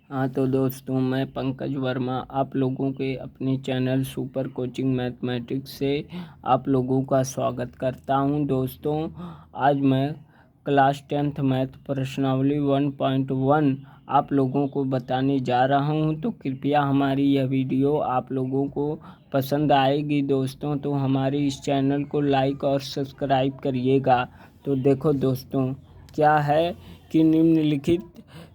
हाँ तो दोस्तों, मैं पंकज वर्मा आप लोगों के अपने चैनल सुपर कोचिंग मैथमेटिक्स से आप लोगों का स्वागत करता हूँ। दोस्तों, आज मैं क्लास 10th मैथ प्रश्नावली 1.1 आप लोगों को बताने जा रहा हूँ। तो कृपया हमारी यह वीडियो आप लोगों को पसंद आएगी दोस्तों, तो हमारे इस चैनल को लाइक और सब्सक्राइब करिएगा। तो देखो दोस्तों, क्या है कि निम्नलिखित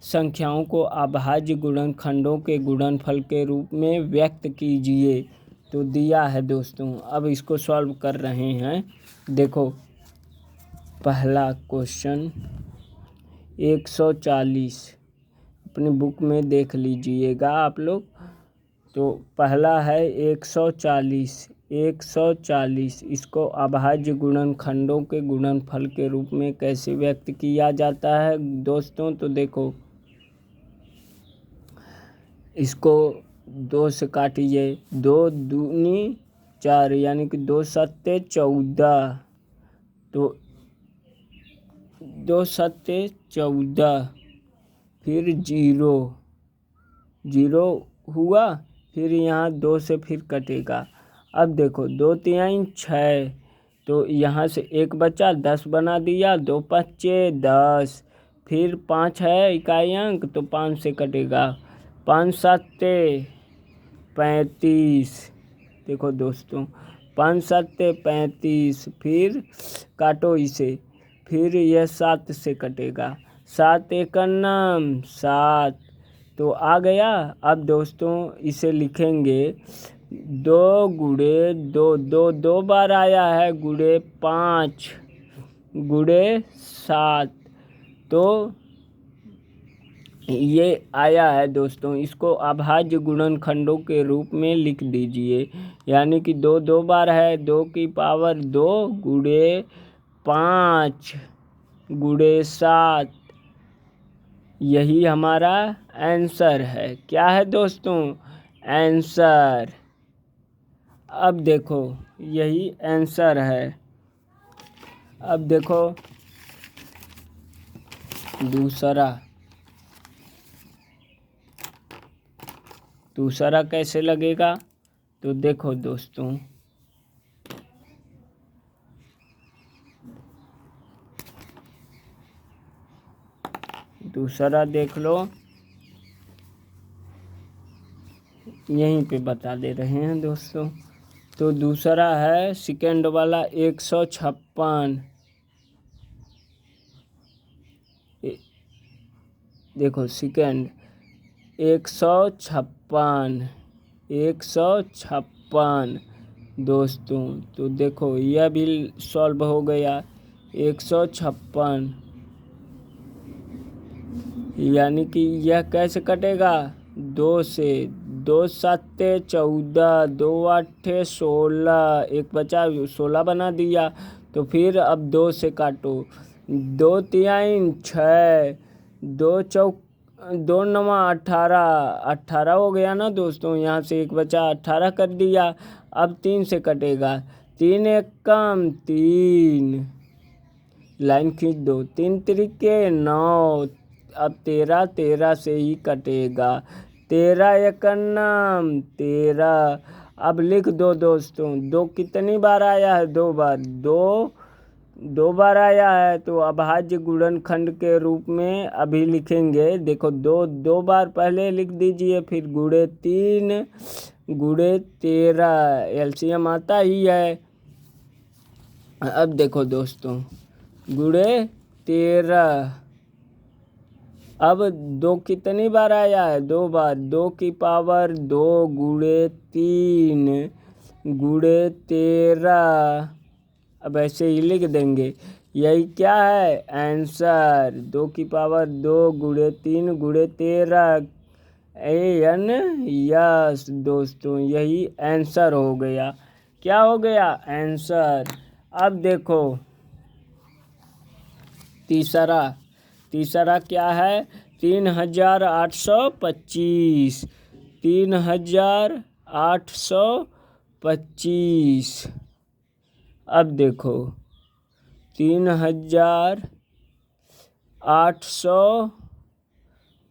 संख्याओं को अभाज्य गुणनखंडों के गुणनफल के रूप में व्यक्त कीजिए। तो दिया है दोस्तों, अब इसको सॉल्व कर रहे हैं। देखो, पहला क्वेश्चन 140 अपनी बुक में देख लीजिएगा आप लोग। तो पहला है 140 इसको अभाज्य गुणनखंडों के गुणनफल के रूप में कैसे व्यक्त किया जाता है दोस्तों। तो देखो, इसको 2 से काटिए, 2 दूनी 4 यानी कि 2 सत्ते 14। तो 2 सत्ते 14, फिर 0 हुआ, फिर यहाँ 2 से फिर कटेगा। अब देखो, 2 तिहाई 6, तो यहाँ से 1 बचा, 10 बना दिया, 2 पच्चे 10, फिर 5 है इकाई अंक, तो 5 से कटेगा, 5 सत्ते 35। देखो दोस्तों, 5 सत्ते 35, फिर काटो इसे, फिर यह 7 से कटेगा, 7 एकन्नम 7, तो आ गया। अब दोस्तों इसे लिखेंगे 2 गुणे 2, 2 बार आया है, गुणे 5 गुणे 7, तो ये आया है दोस्तों। इसको अभाज्य गुणनखंडों के रूप में लिख दीजिए, यानी कि 2 बार है, 2 की पावर 2 गुणे 5 गुणे 7, यही हमारा आंसर है। क्या है दोस्तों? आंसर। अब देखो, यही आंसर है। अब देखो दूसरा कैसे लगेगा। तो देखो दोस्तों, दूसरा देख लो, यहीं पे बता दे रहे हैं दोस्तों। तो दूसरा है सेकंड वाला 156। देखो सेकंड 156 दोस्तों। तो देखो, यह भी सॉल्व हो गया। 156 यानी कि यह कैसे कटेगा? 2 से, 2 सत्ते 14, 2 आठे 16, 1 बचा 16 बना दिया। तो फिर अब 2 से काटो, 2 तिहाई 6, 2 नवा 18 हो गया ना दोस्तों। यहाँ से 1 बचा, 18 कर दिया। अब 3 से कटेगा, 3 एकम 3, लाइन खींच दो, 3 त्रिके 9, अब 13 से ही कटेगा, 13 एकन्नम 13। अब लिख दो दोस्तों, 2 कितनी बार आया है? 2 बार, 2 बार आया है, तो अभाज्य गुणनखंड के रूप में अभी लिखेंगे। देखो, 2 बार पहले लिख दीजिए, फिर गुणे 3 गुणे 13, एलसीएम आता ही है। अब देखो दोस्तों, गुणे 13, अब 2 कितनी बार आया है? 2 बार, 2 की पावर 2 गुणे 3 गुणे 13। अब ऐसे ही लिख देंगे, यही क्या है? आंसर। 2 की पावर 2 गुणे 3 गुणे 13 एन यस दोस्तों, यही आंसर हो गया। क्या हो गया? आंसर। अब देखो तीसरा क्या है? 3825, 3825। अब देखो, 3825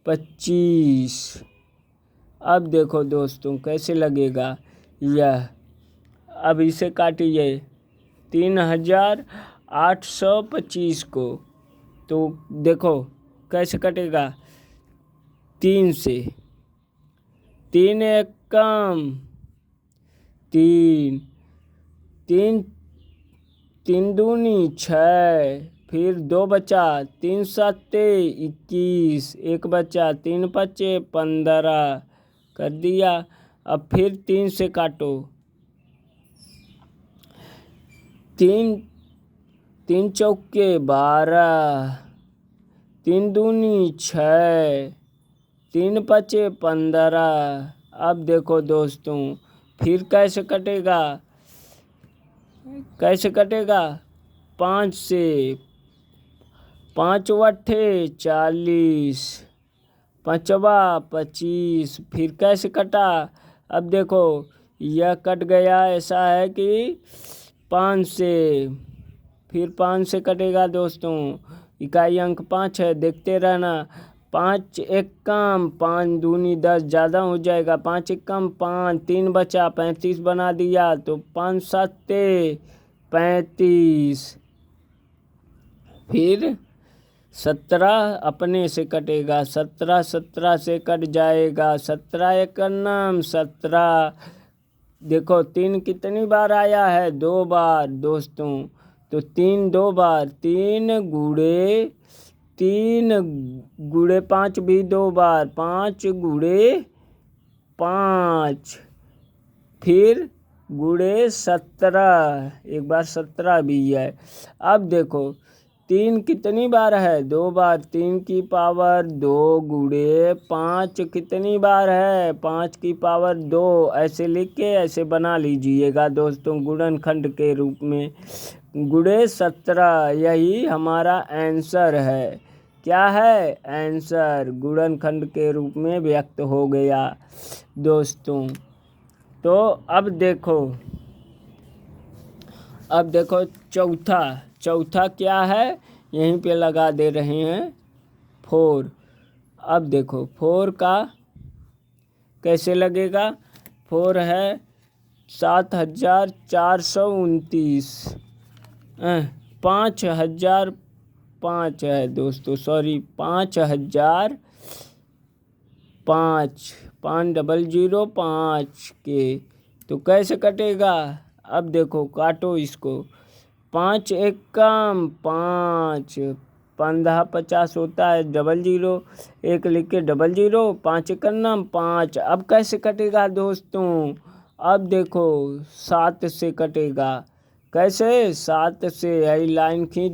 25। अब देखो दोस्तों कैसे लगेगा यह। अब इसे काटिए 3825 को, तो देखो कैसे कटेगा। 3 से 3 एक कम 3, 3 3 दूनी 6, फिर 2 बचा, 3 सत्ते 21, एक बचा, 3 पचे 15 कर दिया। अब फिर 3 से काटो। 3 चौके 12, 3 दूनी 6, 3 पचे 15। अब देखो दोस्तों फिर कैसे कटेगा, 5 से 5 वट्ठे 40, 5वां 25। फिर कैसे कटा। अब देखो यह कट गया। ऐसा है कि 5 से, फिर 5 से कटेगा दोस्तों। इकाई अंक 5 है, देखते रहना। 5 एक कम 5 दूनी 10, ज़्यादा हो जाएगा। 5 एक कम 5, 3 बचा 35 बना दिया। तो 5 सत्ते 35, फिर 17 अपने से कटेगा। 17 से कट जाएगा। 17 एक नाम 17। देखो 3 कितनी बार आया है, 2 बार दोस्तों। तो 3 2 बार, 3 गुड़े 5 भी 2 बार, 5 गुड़े 5, फिर गुड़े 17, एक बार 17 भी है। अब देखो 3 कितनी बार है, 2 बार। 3 की पावर 2 गुड़े 5 कितनी बार है, 5 की पावर 2। ऐसे लिख के ऐसे बना लीजिएगा दोस्तों गुणनखंड के रूप में। गुड़े 17 यही हमारा आंसर है। क्या है, आंसर गुणनखंड के रूप में व्यक्त हो गया दोस्तों। तो अब देखो चौथा क्या है, यहीं पे लगा दे रहे हैं 4। अब देखो 4 का कैसे लगेगा। 4 है 7429, 5005 है दोस्तों, सॉरी 5005, 5005 के। तो कैसे कटेगा। अब देखो काटो इसको। 5 एक कम 5, 15 50 होता है, 00 एक लिख के 00, 5 एक नाम 5। अब कैसे कटेगा दोस्तों। अब देखो 7 से कटेगा। कैसे, 7 से यही लाइन खींच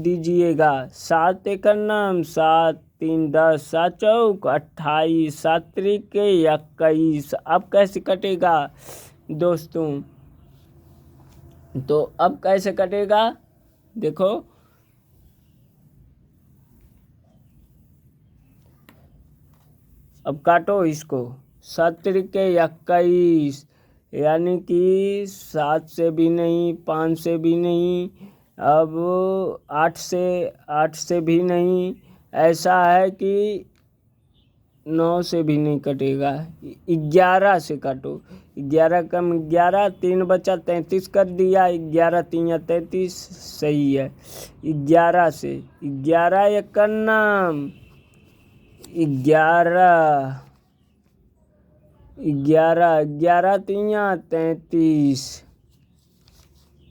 दीजिएगा। 7 एक नाम 7, 3 10, 7 चौक 28, 7 त्रिके 21। अब कैसे कटेगा दोस्तों। तो अब कैसे कटेगा देखो। अब काटो इसको। 7 त्रिके 21, यानी कि 7 से भी नहीं, 5 से भी नहीं, अब 8 से भी नहीं। ऐसा है कि 9 से भी नहीं कटेगा। 11 से काटो। 11 कम 11, 3 बचा 33 कर दिया। 11 3 33 सही है। 11 से 11 एक नाम 11, 11 3 33,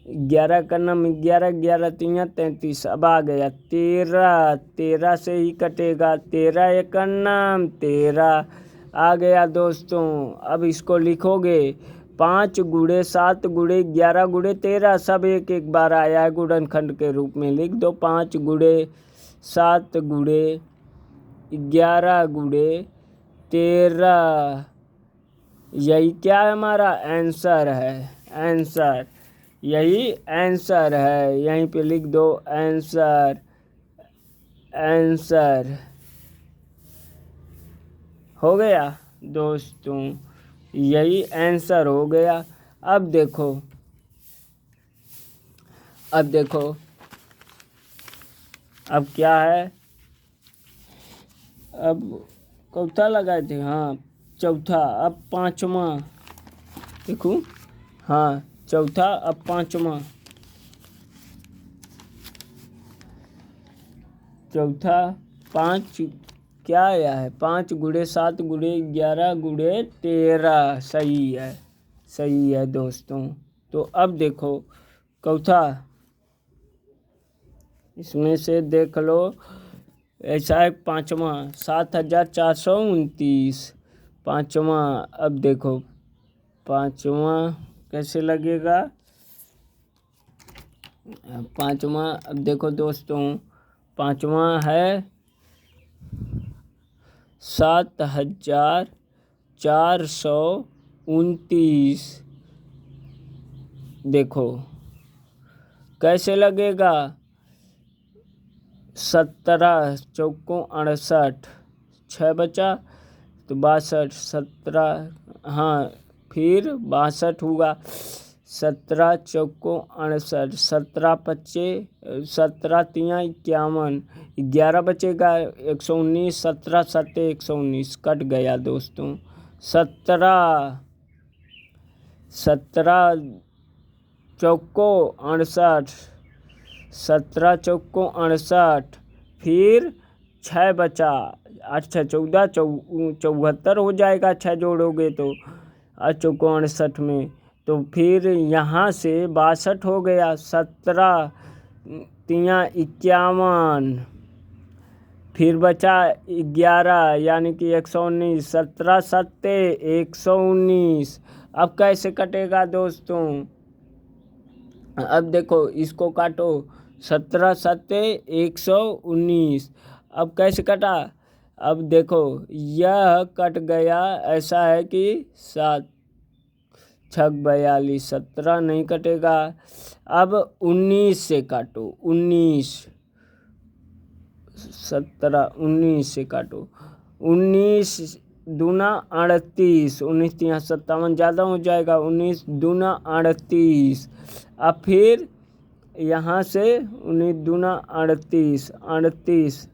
11 का नाम 11, 11 3 33। अब आ गया 13 से ही कटेगा। 13 एक नाम 13 आ गया दोस्तों। अब इसको लिखोगे 5 गुड़े 7 गुड़े 11 गुड़े 13, सब एक एक बार आया है गुणनखंड के रूप में। लिख दो 5 गुड़े 7 गुड़े 11 गुड़े 13। यही क्या हमारा आंसर है, आंसर यही आंसर है। यहीं पे लिख दो आंसर, आंसर हो गया दोस्तों, यही आंसर हो गया। अब देखो अब क्या है। अब चौथा लगाए थे, हाँ चौथा। अब पाँचवा देखो, हाँ चौथा अब पाँचवा। चौथा 5 क्या आया है, 5 गुणे 7 गुणे 11 गुणे 13, सही है, सही है दोस्तों। तो अब देखो चौथा, इसमें से देख लो, ऐसा है पाँचवा 7429, पाँचवा। अब देखो पाँचवा कैसे लगेगा, पाँचवा। अब देखो दोस्तों, पाँचवा है 7429। देखो कैसे लगेगा, 17 चौकों 68, 6 बचा तो 62, 17, हाँ फिर 62 हुआ। 17 चौकों 68, 17 पच्चे 17 तिया 51, 11 बचेगा 119, 17 सत्ते 119, कट गया दोस्तों। 17 चौको 68, 17 चौको 68, फिर 6 बचा, 8 6 14, 74 हो जाएगा, 6 जोड़ोगे तो 8 चौको 68 में। तो फिर यहाँ से 62 हो गया, 17 तिया 51, फिर बचा 11 यानी कि 119, 17 सत्ते 119। अब कैसे कटेगा दोस्तों, अब देखो इसको काटो, 17 सत्ते 119। अब कैसे कटा, अब देखो यह कट गया, ऐसा है कि 7 छक 42, 17 नहीं कटेगा। अब 19 से काटो, 19, 17 19 से काटो, 19 दूना 38, 19 तिया 57 ज़्यादा हो जाएगा, 19 दूना 38। अब फिर यहाँ से 19 दूना 38, 38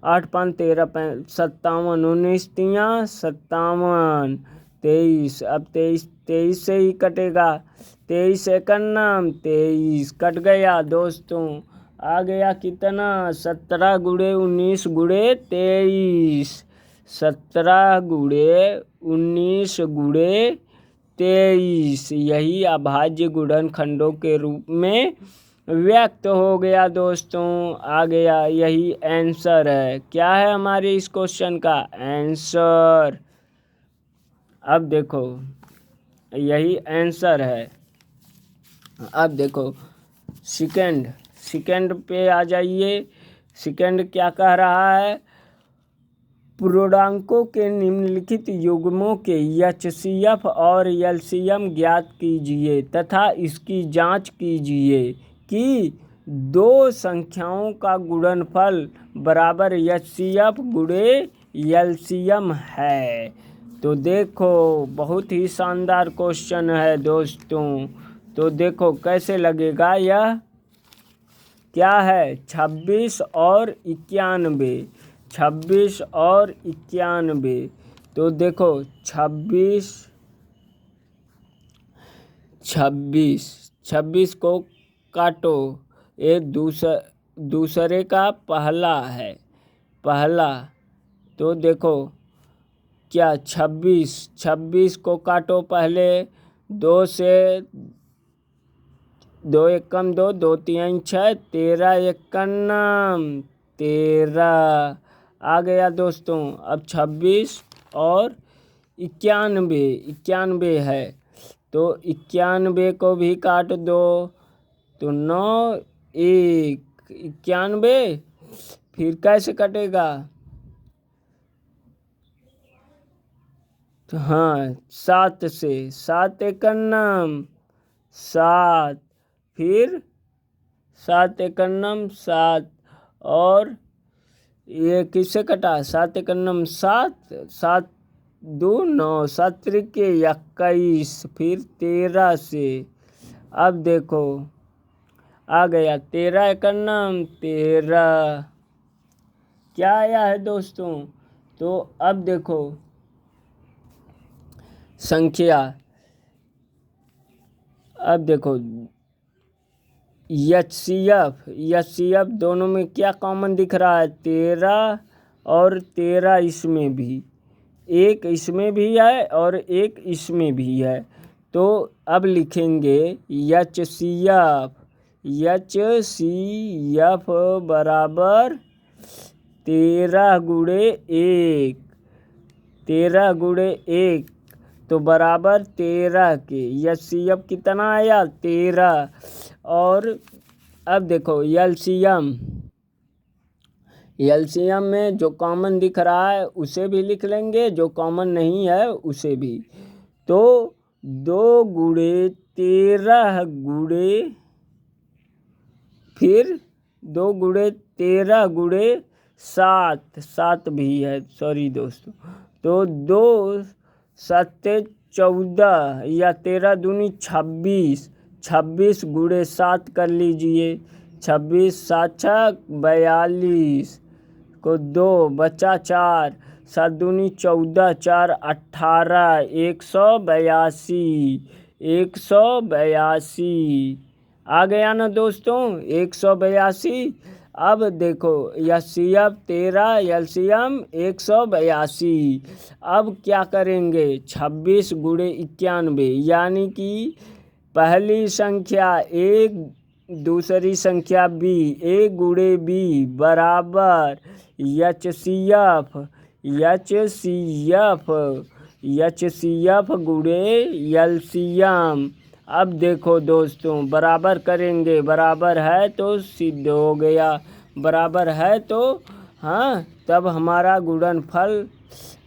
8 5 13 57, 19 तिया 57, 23। अब 23 से ही कटेगा, 23 एकन्नम 23, कट गया दोस्तों। आ गया कितना, 17 गुणे 19 गुणे 23, 17 गुणे 19 गुणे 23, यही अभाज्य गुणनखंडों के रूप में व्यक्त हो गया दोस्तों। आ गया, यही आंसर है, क्या है हमारे इस क्वेश्चन का आंसर। अब देखो यही आंसर है। अब देखो सेकंड पे आ जाइए। सेकंड क्या कह रहा है, पूर्णांकों के निम्नलिखित युग्मों के एचसीएफ और एलसीएम ज्ञात कीजिए तथा इसकी जांच कीजिए कि दो संख्याओं का गुणनफल बराबर एचसीएफ गुणे एलसीएम है। तो देखो बहुत ही शानदार क्वेश्चन है दोस्तों। तो देखो कैसे लगेगा, यह क्या है, 26 और 91, 26 और 91। तो देखो 26 को काटो, ये दूसरे का पहला है, पहला। तो देखो क्या 26 को काटो पहले, 2 से 2 एकम 2, 2 तिहाई 6, 13 एकन्नम 13 आ गया दोस्तों। अब 26 और 91 है, तो 91 को भी काट दो, तो 9 1 91। फिर कैसे कटेगा, तो हाँ 7 से, 7 एकन्नम 7, फिर 7 एकन्नम 7, और ये किससे कटा, 7 एकन्नम 7, 7 2 9, 7 त्रिके 21, फिर 13 से। अब देखो आ गया 13 एकन्नम 13, क्या आया है दोस्तों, तो अब देखो संख्या, अब देखो एच सी एफ दोनों में क्या कॉमन दिख रहा है, 13 और 13 इसमें भी, एक इसमें भी है और एक इसमें भी है। तो अब लिखेंगे एच सी एफ बराबर 13 × 1, 13 × 1 तो बराबर 13 के। एच कितना आया, 13। और अब देखो एलसीएम में जो कॉमन दिख रहा है उसे भी लिख लेंगे, जो कॉमन नहीं है उसे भी। तो 2 × 13 फिर 2 × 13 × 7 भी है, सॉरी दोस्तों। तो 2 7 14 या 13 दूनी 26, 26 × 7 कर लीजिए, 26 7 42 को 2 बचा 4, 7 दूनी 14, 4 18, 182, 182 आ गया ना दोस्तों, 182। अब देखो एच-सी-एफ 13, एलसीएम 182। अब क्या करेंगे, 26 × 91, यानी कि पहली संख्या एक, दूसरी संख्या बी, 1 × बी बराबर एच-सी-एफ × एलसीएम। अब देखो दोस्तों बराबर करेंगे, बराबर है तो सिद्ध हो गया, बराबर है तो हाँ, तब हमारा गुणनफल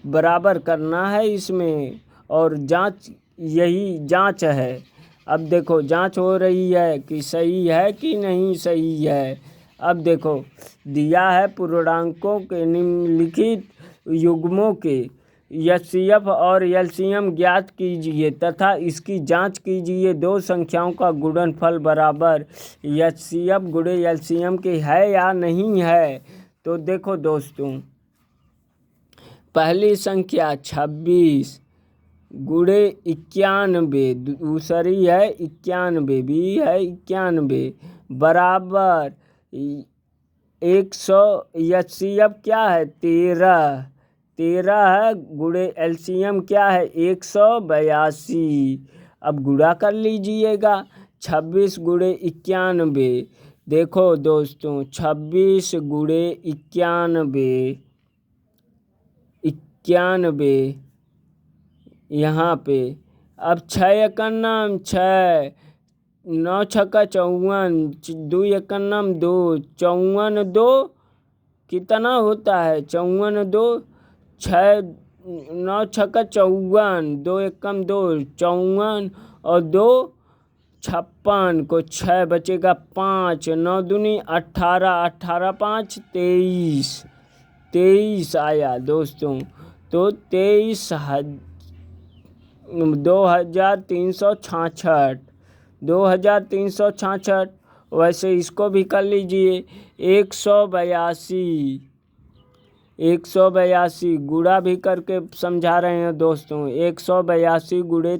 बराबर करना है इसमें, और जांच, यही जांच है। अब देखो जांच हो रही है कि सही है कि नहीं सही है। अब देखो दिया है पूर्णांकों के निम्नलिखित युग्मों के एच-सी-एफ और एलसीएम ज्ञात कीजिए तथा इसकी जांच कीजिए, दो संख्याओं का गुणनफल बराबर एच-सी-एफ × एलसीएम के है या नहीं है। तो देखो दोस्तों, पहली संख्या 26 × 91, दूसरी है 91, भी है 91 बराबर 100, एच-सी-एफ क्या है 13 है, गुणे एलसीएम क्या है 182। अब गुणा कर लीजिएगा, 26 × 91, देखो दोस्तों 26 × 91 यहाँ पे। अब 6 × 6, 9 × 54, 2 × 2, 54 2 कितना होता है, 54 2, 6 9 × 54, 2 × 2 54 और 2 56 को 6 बचेगा 5, 9 दूनी 18, 18 5 23 आया दोस्तों। तो 23,366, वैसे इसको भी कर लीजिए 182 गुणा भी करके समझा रहे हैं दोस्तों, 182 ×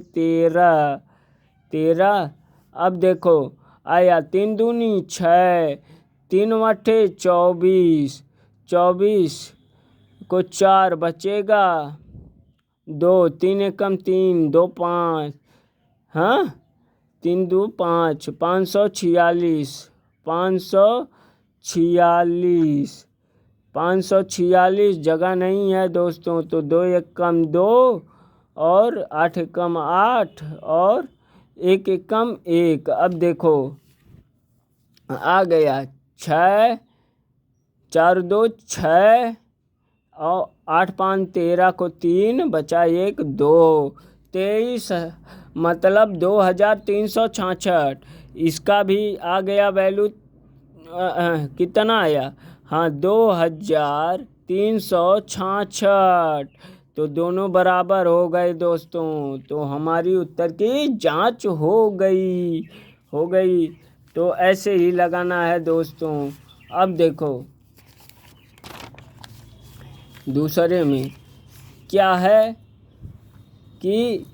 13। अब देखो आया 3 दूनी 6, 3 8 24, 24 को 4 बचेगा 2, 3 1 3, 2 5, हाँ 3 2 5, 546 जगह नहीं है दोस्तों, तो 2 1 2 और 8 1 8 और 1 1 1। अब देखो आ गया 6 4 2 6 और 8 5 13 को 3 बचा 1 2, 23 मतलब 2366। इसका भी आ गया वैल्यू, कितना आया, हाँ 2366। तो दोनों बराबर हो गए दोस्तों, तो हमारी उत्तर की जांच हो गई। तो ऐसे ही लगाना है दोस्तों। अब देखो दूसरे में क्या है कि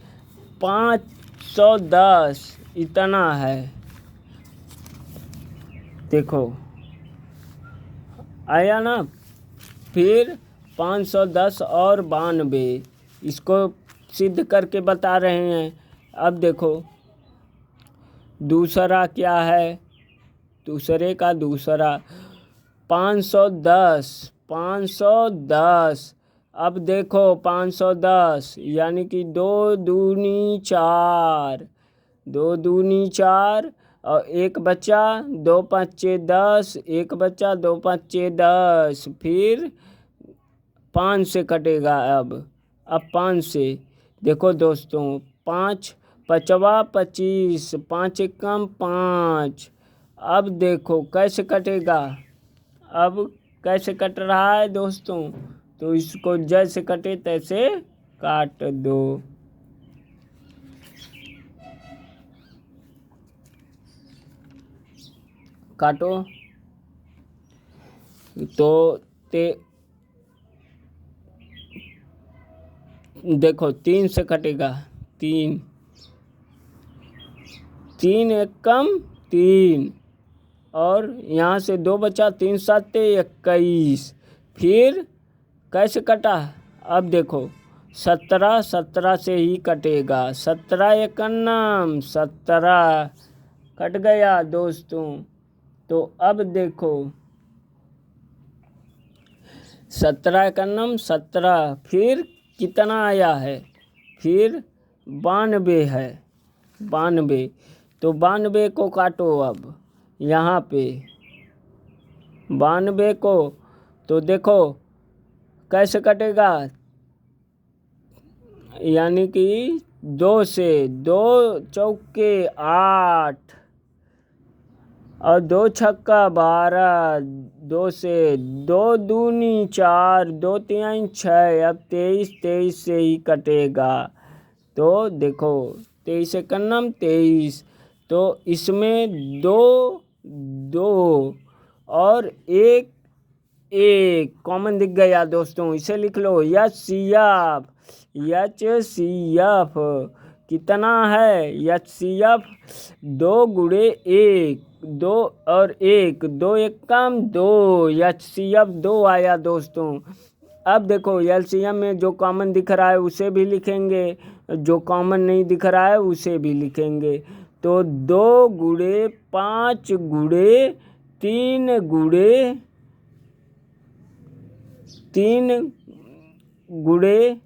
510 इतना है। देखो आया ना। फिर 510 और 92 इसको सिद्ध करके बता रहे हैं। अब देखो दूसरा क्या है, दूसरे का दूसरा 510 510। अब देखो 510 यानी कि 2 दूनी 4, 2 दूनी 4 और एक बच्चा 2 5 10, एक बच्चा 2 5 10। फिर 5 से कटेगा। अब 5 से देखो दोस्तों, 5 पचवा 25, 5 एकम 5। अब देखो कैसे कटेगा। अब कैसे कट रहा है दोस्तों, तो इसको जैसे कटे तैसे काट दो। काटो तो देखो 3 से कटेगा। 3 3 एकम 3 और यहाँ से 2 बचा, 3 7 21। फिर कैसे कटा। अब देखो 17 17 से ही कटेगा। 17 एकन्नम 17 कट गया दोस्तों। तो अब देखो 17 एकन्नम 17। फिर कितना आया है, फिर 92 है। 92 तो 92 को काटो। अब यहाँ पे 92 को तो देखो कैसे कटेगा, यानी कि 2 से 2 चौके 8 और 2 छक्का 12, 2 से 2 दूनी 4, 2 तिहाई 6। अब 23 23 से ही कटेगा। तो देखो 23 एकन्नम 23। तो इसमें 2 2 और 1 1 कॉमन दिख गया दोस्तों। इसे लिख लो HCF। HCF कितना है, HCF 2 गुणे 1, 2 और 1, 2 एकम 2। HCF 2 आया दोस्तों। अब देखो LCM में जो कॉमन दिख रहा है उसे भी लिखेंगे, जो कॉमन नहीं दिख रहा है उसे भी लिखेंगे। तो 2 गुणे 5 गुणे 3 गुणे 3 गुणे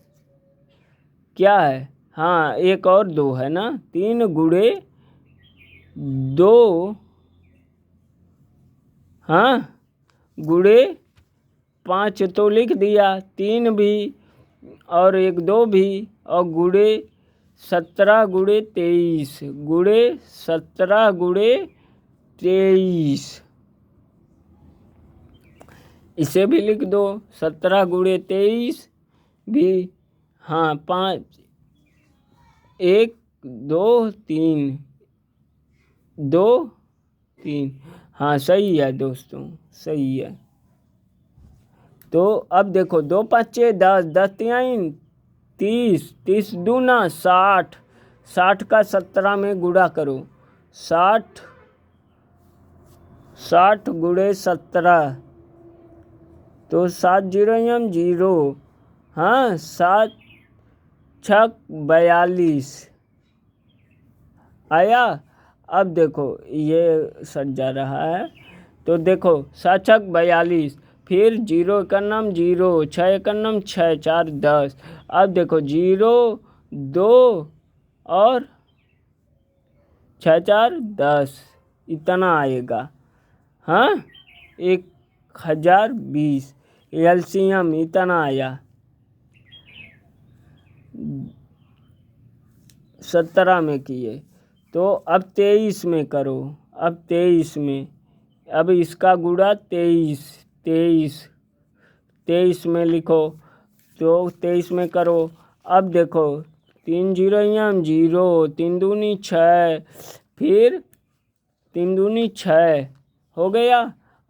क्या है, हाँ 1 और 2 है ना। 3 गुणे 2, हाँ गुणे 5 तो लिख दिया, 3 भी और 1 2 भी, और गुणे 17 गुणे 23, गुणे 17 गुणे 23। इसे भी लिख दो 17 गुणे 23 भी, हाँ 5 1 2 3 2 3, हाँ सही है दोस्तों, सही है। तो अब देखो 2 5 10, 10 तिहाई 30, 30 दूना 60, 60 का 17 में गुणा करो। 60 60 गुणे 17 तो 7 0 0, हाँ 7 छक 42 आया। अब देखो ये सट जा रहा है, तो देखो 7 छक 42। फिर 0 एकन्नम 0, 6 एकन्नम 6, 4 10। अब देखो 0 2 और 6 4 10 इतना आएगा, हाँ 1020। LCM इतना आया 17 में किए। तो अब 23 में करो। अब 23 में, अब इसका गुणा 23, 23 23 में लिखो। तो 23 में करो। अब देखो 3 0 0, 3 दूनी 6, फिर 3 दूनी 6 हो गया।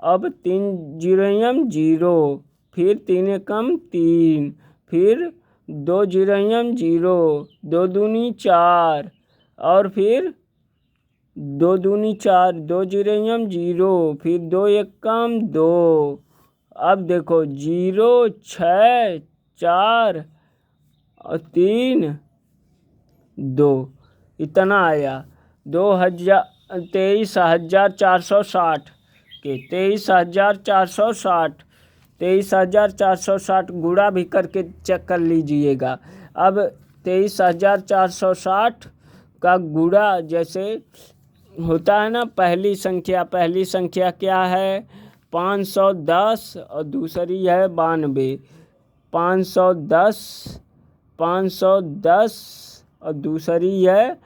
अब 3 0 0, फिर 3 एकम 3, फिर 2 जीरो 0, 2 दूनी 4, और फिर 2 दूनी 4, 2 जीरो 0, फिर 2 एकम 2। अब देखो 0 6 4 और 3 2, इतना आया 23,460 के 23,460, 23,460 गुणा भी करके चेक कर लीजिएगा। अब 23,460 का गुणा जैसे होता है ना, पहली संख्या क्या है 510 और दूसरी है 92। 510 और दूसरी है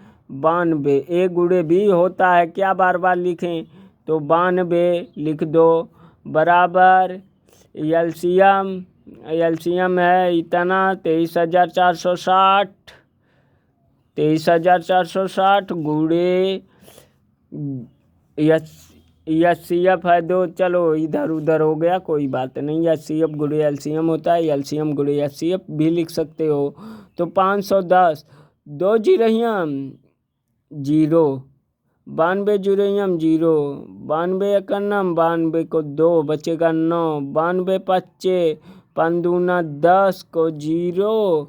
92। ए गुणे भी होता है, क्या बार बार लिखें, तो 92 लिख दो बराबर एलसीएम है इतना 23,460, 23,460 गुणे एचसीएफ है 2। चलो इधर उधर हो गया, कोई बात नहीं। एचसीएफ गुणे एलसीएम होता है, एलसीएम गुणे एचसीएफ भी लिख सकते हो। तो 510, 2 जीरो 0, 92 जीरो 0, 92 एकन्नम, 92 को 2 बचेगा 9, 92 पच्चे 5 दूना 10 को 0,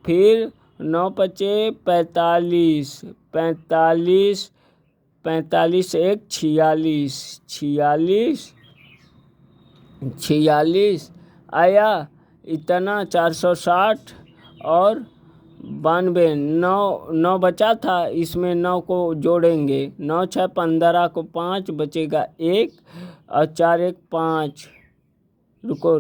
फिर 9 पचे 45, 45 एक 46 आया इतना 460 और 92, 9 बचा था, इसमें 9 को जोड़ेंगे, 9 6 15 को 5 बचेगा 1 और 4 1 5। रुको,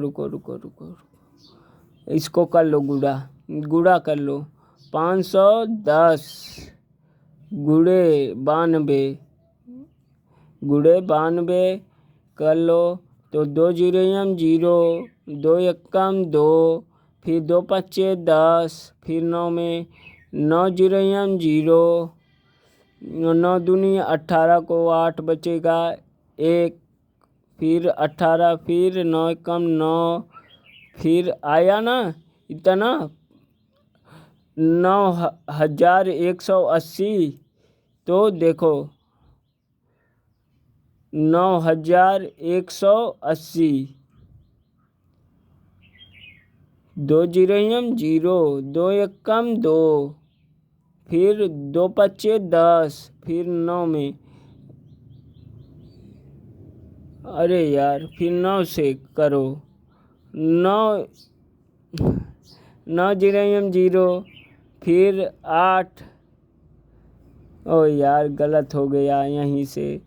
इसको कर लो गुणा कर लो। 510 गुणे 92 कर लो, तो 2 जीरो 0, 2 एकम 2, फिर 2 पच्चे 10, फिर 9 में 9 जीरो 0, 9 दूनी 18 को 8 बचेगा 1, फिर 18, फिर 9 एकम 9, फिर आया ना इतना 9,180। तो देखो 9,180, 2 जीरो 0, 2 एकम 2, फिर 2 पच्चे 10, फिर 9 में, अरे यार फिर 9 से करो, 9 जीरो 0, फिर 8, ओ यार गलत हो गया यहीं से।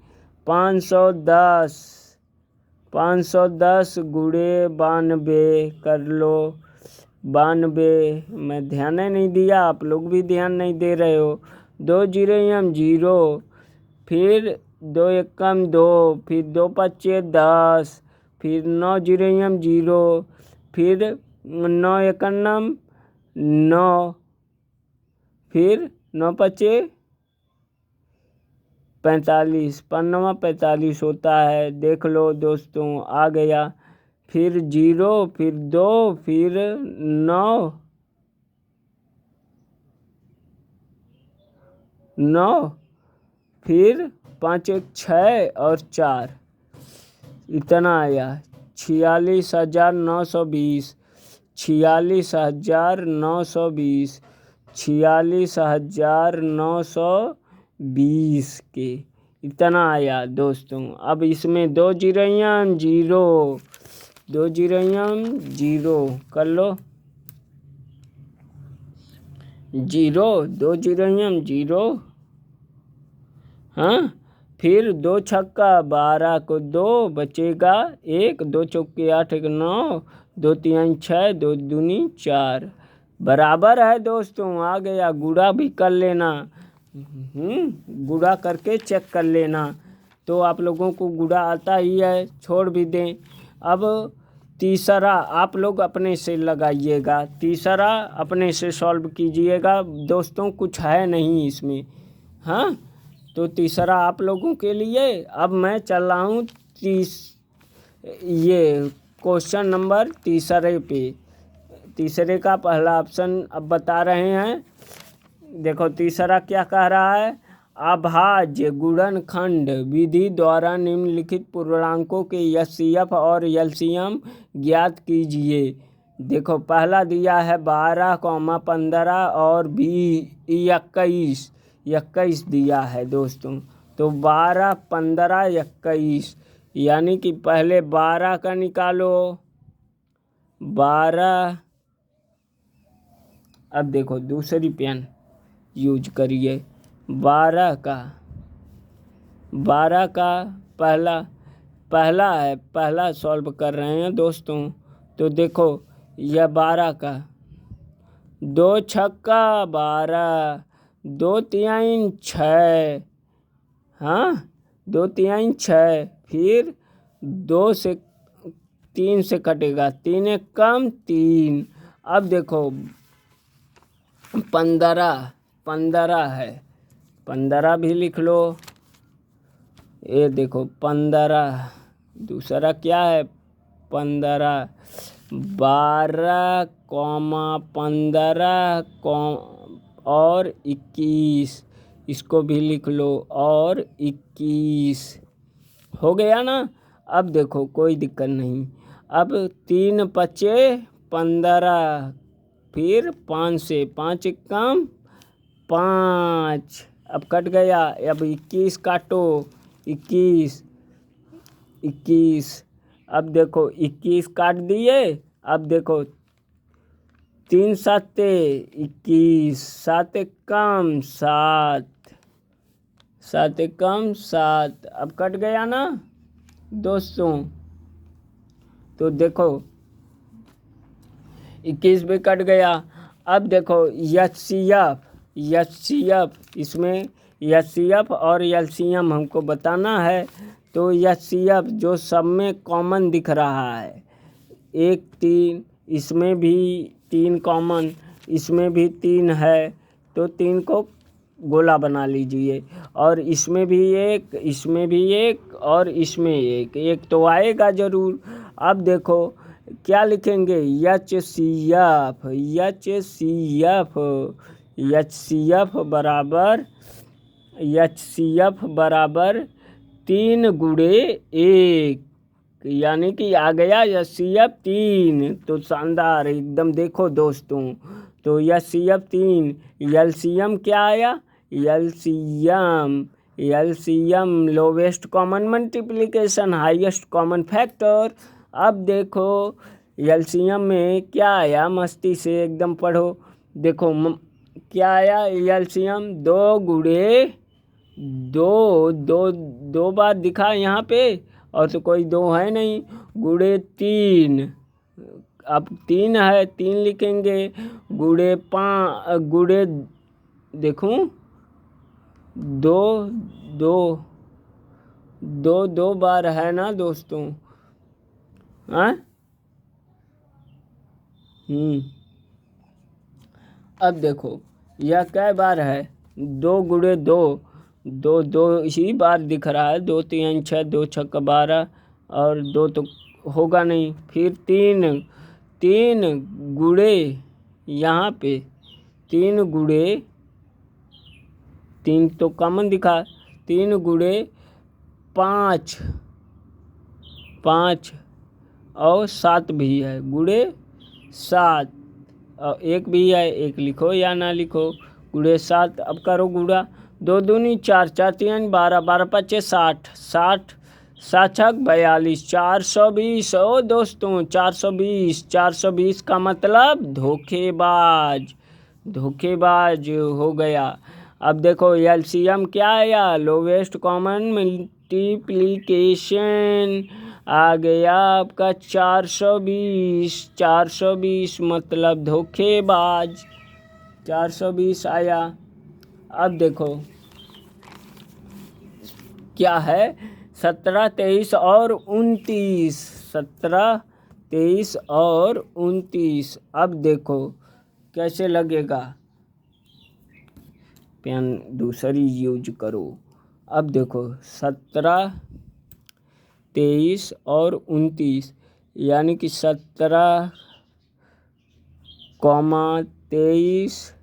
510 गुणे 92 कर लो, 92 मैं ध्यान नहीं दिया, आप लोग भी ध्यान नहीं दे रहे हो। 2 जीरो 0, फिर 2 एकम 2, फिर 2 पच्चे 10, फिर 9 जीरो 0, फिर 9 एकन्नम 9, फिर 9 पच्चे 45, 45 होता है, देख लो दोस्तों आ गया। फिर 0, फिर 2, फिर 9, फिर 5 1 6 और 4, इतना आया 46,920, 46,920, 46,920 के इतना आया दोस्तों। अब इसमें 2 जीरो 0 कर लो, 2 जीरो 0, हाँ, फिर 2 छक्का 12 को 2 बचेगा 1, 2 चौके 8 1 9, 2 3 6, 2 दूनी 4 बराबर है दोस्तों। आ गया, गुणा भी कर लेना, गुणा करके चेक कर लेना। तो आप लोगों को गुणा आता ही है, छोड़ भी दें। अब तीसरा आप लोग अपने से लगाइएगा, तीसरा अपने से सॉल्व कीजिएगा दोस्तों, कुछ है नहीं इसमें। हाँ, तो तीसरा आप लोगों के लिए अब मैं चल रहा हूँ ये क्वेश्चन नंबर तीसरे का पहला ऑप्शन अब बता रहे हैं। देखो तीसरा क्या कह रहा है, अभाज्य गुणनखंड विधि द्वारा निम्नलिखित पूर्णांकों के एचसीएफ और एलसीएम ज्ञात कीजिए। देखो पहला दिया है 12, 15 और 21 दिया है दोस्तों। तो 12, 15, 21 यानी कि पहले 12 का निकालो। 12, अब देखो दूसरी पेन यूज करिए। 12 का पहला सॉल्व कर रहे हैं दोस्तों। तो देखो यह 12 का 2 छक्का 12, 2 तिहाई 6, हाँ 2 तिहाई 6, फिर 2 से 3 से कटेगा, 3 एक कम 3। अब देखो 15 है, 15 भी लिख लो। ये देखो 15, दूसरा क्या है 15, 12, 15 और 21, इसको भी लिख लो, और 21 हो गया ना। अब देखो कोई दिक्कत नहीं। अब 3 बचे 15, फिर 5 से 5 एक कम 5, अब कट गया। अब 21 काटो, 21, अब देखो 21 काट दिए। अब देखो 3 7 21, 7 एक कम 7, 7 एक कम 7, अब कट गया ना दोस्तों। तो देखो 21 भी कट गया। अब देखो एचसीएफ, इसमें एचसीएफ और एलसीएम हमको बताना है। तो एचसीएफ जो सब में कॉमन दिख रहा है, 1 3, इसमें भी 3 कॉमन, इसमें भी 3 है, तो 3 को गोला बना लीजिए। और इसमें भी 1, इसमें भी 1 और इसमें 1 तो आएगा ज़रूर। अब देखो क्या लिखेंगे, एचसीएफ बराबर 3 गुणे 1, यानी कि आ गया एचसीएफ 3। तो शानदार एकदम। देखो दोस्तों, तो एचसीएफ 3, एलसीएम क्या आया, LCM lowest common multiplication highest common factor. अब देखो एलसीएम में क्या आया, मस्ती से एकदम पढ़ो। देखो क्या आया, एलसीएम 2 गुणे 2 बार दिखा यहाँ पे, और तो कोई 2 है नहीं, गुणे 3, अब 3 है 3 लिखेंगे, गुणे 5, गुणे देखूं 2 बार है ना दोस्तों, हाँ। अब देखो यह कै बार है, 2 गुणे 2 इसी बार दिख रहा है। 2 3 6, 2 6 12, और 2 तो होगा नहीं। फिर 3 गुणे, यहाँ पे 3 गुणे 3 तो कॉमन दिखा, 3 गुणे 5 और 7 भी है, गुणे 7, और 1 भी है, 1 लिखो या ना लिखो, गुणे 7। अब करो गुणा, 2 दूनी 4, 4 3 12, 12 5 60, 7 6 42, 420। ओ दोस्तों 420 का मतलब धोखेबाज हो गया। अब देखो एलसीएम क्या आया, लोवेस्ट कॉमन मल्टीप्लिकेशन आ गया आपका 420 मतलब धोखेबाज, 420 आया। अब देखो क्या है, 17 23 और 29, 17 23 और 29। अब देखो कैसे लगेगा, पेन दूसरी यूज करो। अब देखो 17 23 और 29, यानी कि 17,23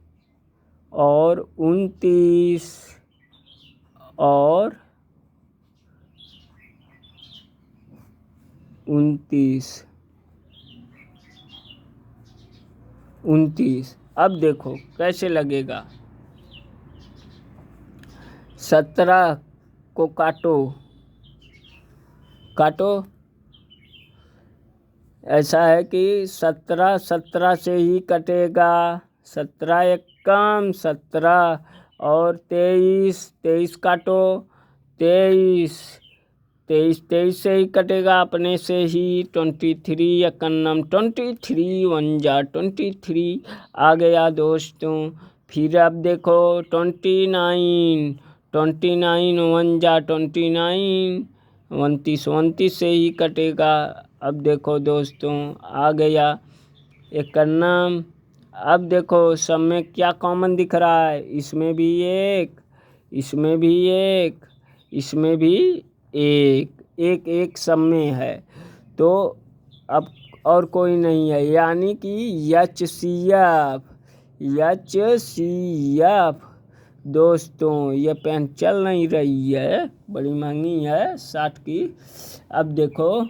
और 29 और 29। अब देखो कैसे लगेगा। 17 को काटो, ऐसा है कि 17 से ही कटेगा। 17 एक कम 17 और 23 काटो। 23 से ही कटेगा अपने से ही। 23 या कन्नम 23 1 जा 23 आ गया दोस्तों। फिर अब देखो 29 1 जा 29, 29 से ही कटेगा। अब देखो दोस्तों आ गया एक कन्नम। अब देखो सब में क्या कॉमन दिख रहा है, इसमें भी एक, इसमें भी एक, इसमें भी एक सब में है। तो अब और कोई नहीं है, यानी कि एच दोस्तों। ये पेन चल नहीं रही है, बड़ी महंगी है 60 की। अब देखो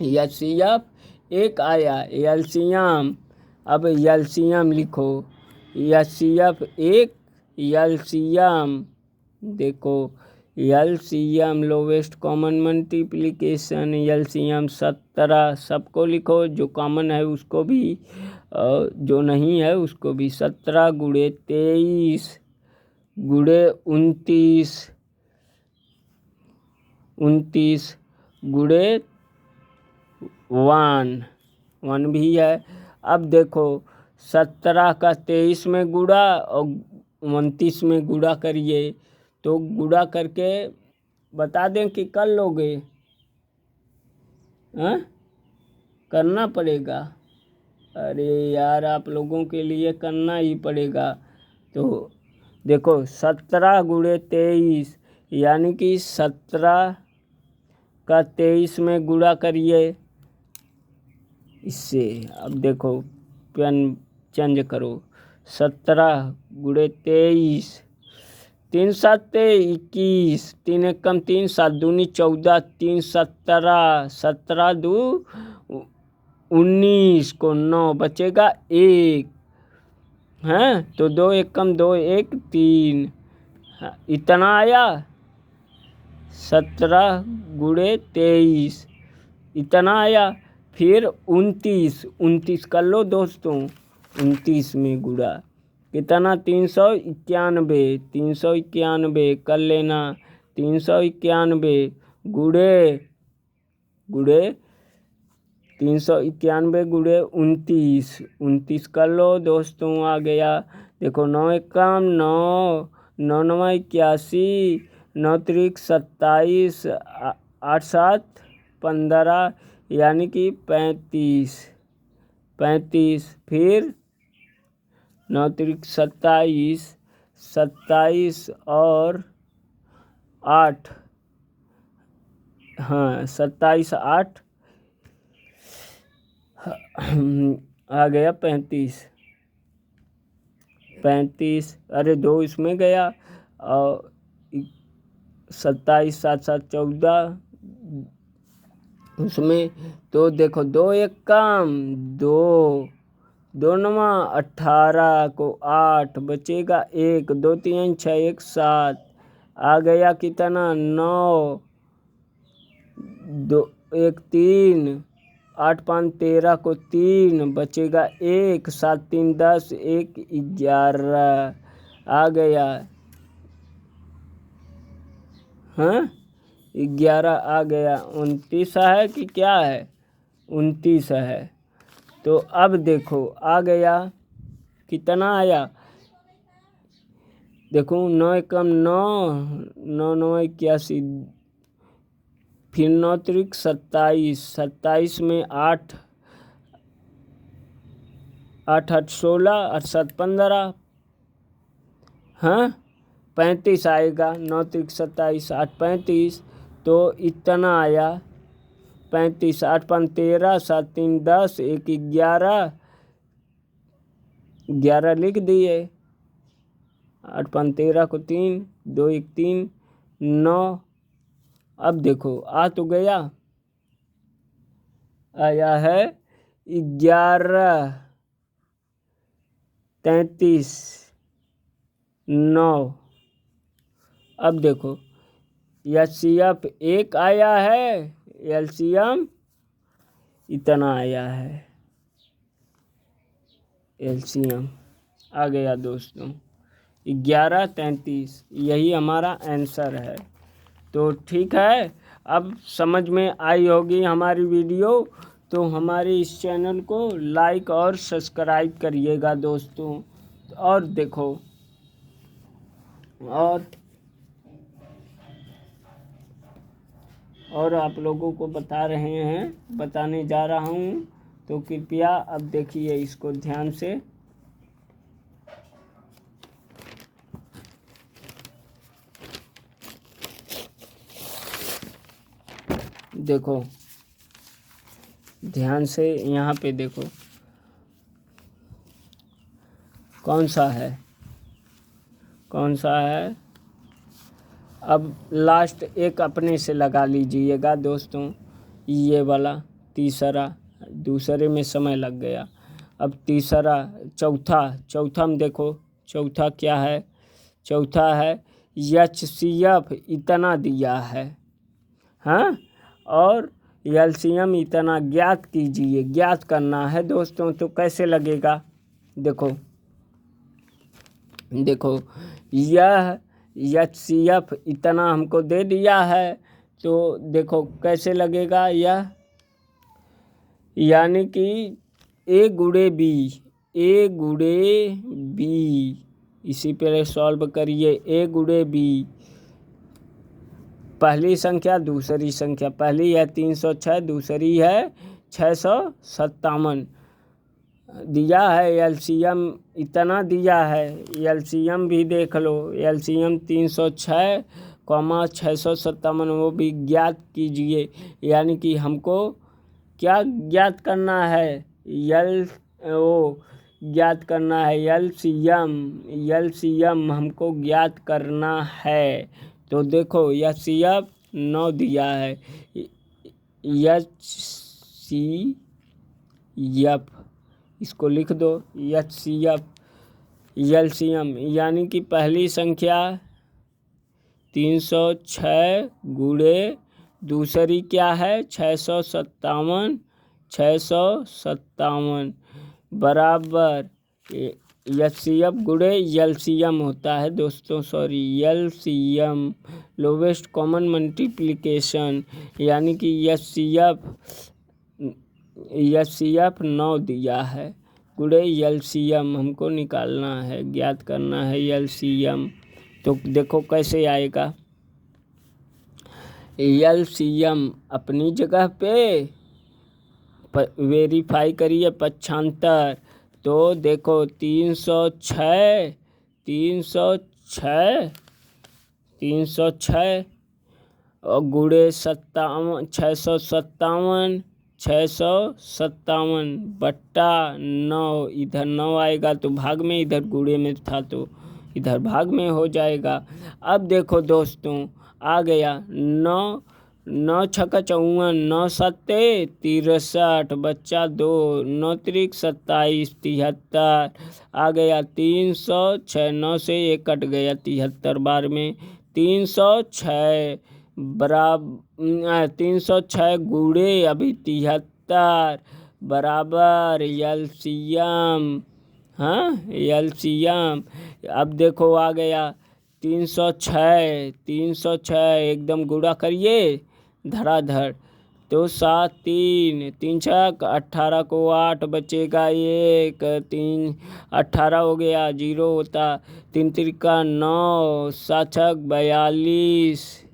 एचसीएफ एक आया, एलसीएम। अब एलसीएम लिखो, एचसीएफ एक, एलसीएम देखो LCM lowest common multiplication, LCM 17 सबको लिखो, जो कॉमन है उसको भी, जो नहीं है उसको भी। 17 गुणे 23 गुणे 29 गुणे 1 भी है। अब देखो 17 का 23 में गुणा और 29 में गुणा करिए, तो गुणा करके बता दें कि कर लोगे। हाँ करना पड़ेगा, अरे यार आप लोगों के लिए करना ही पड़ेगा। तो देखो 17 गुणे 23 यानी कि 17 का 23 में गुणा करिए इससे। अब देखो पेन चेंज करो, 17 गुणे 23, 3 7 21, 3 एक कम 3, 7 दूनी 14, 3 17, 17 2 19 को 9 बचेगा 1 हैं, तो 2 एक कम 2 1 3, इतना आया। 17 गुणे 23 इतना आया। फिर 29 कर लो दोस्तों, 29 में गुणा कितना 391 कर लेना। 391 गुणे 391 गुणे 29 कर लो दोस्तों, आ गया। देखो 9 एक कम 9, 9 9 81, 9 त्रिक 27, 8 7 15 यानी कि 35। फिर 9 त्रिक 27 और 8, हाँ 27 8 आ गया 35। अरे 2 इसमें गया और 27 7 7 14 उसमें। तो देखो 2 एक कम 2, 2 9 18 को 8 बचेगा 1, 2 3 6 1 7 आ गया कितना 9, 2 1 3, 8 5 13 को 3 बचेगा 1, 7 3 10 1 11 आ गया। हाँ 11 आ गया। 29 है कि क्या है, 29 है। तो अब देखो आ गया कितना आया, देखो 9 एक कम 9, 9 9 81, फिर 9 त्रिक 27 में 8 8 8 16, 8 7 15, हाँ 35 आएगा। 9 त्रिक 27 8 35, तो इतना आया 35, 8 5 13, 7 3 10, 1 11, 11 लिख दिए। 8 5 13 को 3, 2 1 3, 9। अब देखो आ तो गया, आया है 11 33 9। अब देखो HCF 1 आया है, LCM इतना आया है, LCM आ गया दोस्तों 11 33। यही हमारा आंसर है। तो ठीक है, अब समझ में आई होगी हमारी वीडियो। तो हमारे इस चैनल को लाइक और सब्सक्राइब करिएगा दोस्तों। और देखो, और आप लोगों को बताने जा रहा हूँ, तो कृपया अब देखिए इसको ध्यान से। देखो ध्यान से, यहाँ पे देखो कौन सा है। अब लास्ट एक अपने से लगा लीजिएगा दोस्तों, ये वाला तीसरा, दूसरे में समय लग गया। अब तीसरा, चौथा में देखो, चौथा क्या है? चौथा है HCF इतना दिया है, हाँ, और LCM इतना ज्ञात कीजिए, ज्ञात करना है दोस्तों। तो कैसे लगेगा? देखो यह HCF इतना हमको दे दिया है, तो देखो कैसे लगेगा यह, यानी कि A गुणे B, इसी पर सॉल्व करिए। A गुणे B, पहली संख्या दूसरी संख्या, पहली है 306, दूसरी है 657 दिया है। LCM इतना दिया है, LCM भी देख लो, LCM 306, 657 वो भी ज्ञात कीजिए। यानी कि हमको क्या ज्ञात करना है? ज्ञात करना है LCM हमको ज्ञात करना है। तो देखो HCF 9 दिया है, HCF इसको लिख दो, HCF LCM, यानी कि पहली संख्या 306 गुणे दूसरी क्या है 657 बराबर HCF गुणे LCM होता है दोस्तों, sorry LCM lowest common multiplication, यानी कि HCF 9 दिया है गुणे LCM हमको निकालना है, ज्ञात करना है LCM। तो देखो कैसे आएगा। LCM अपनी जगह पे वेरीफाई करिए पक्षांतर। तो देखो 306 और गुणे 657 बट्टा 9, इधर 9 आएगा तो भाग में, इधर गुणे में था तो इधर भाग में हो जाएगा। अब देखो दोस्तों आ गया 9 छक्का 54, 9 सत्ते 63, बच्चा 2, 9 त्रिक 27, 73 आ गया 306, 9 से 1 कट गया 73 बार में, 306 बराबर 306 गुणे अभी 73 बराबर LCM, हाँ LCM। अब देखो आ गया 306 एकदम गुणा करिए धड़ाधड़। तो 7 3 3 छक 18 को 8 बचेगा 1, 3 18 हो गया, 0 होता, 3 त्रिका 9, 7 छक 42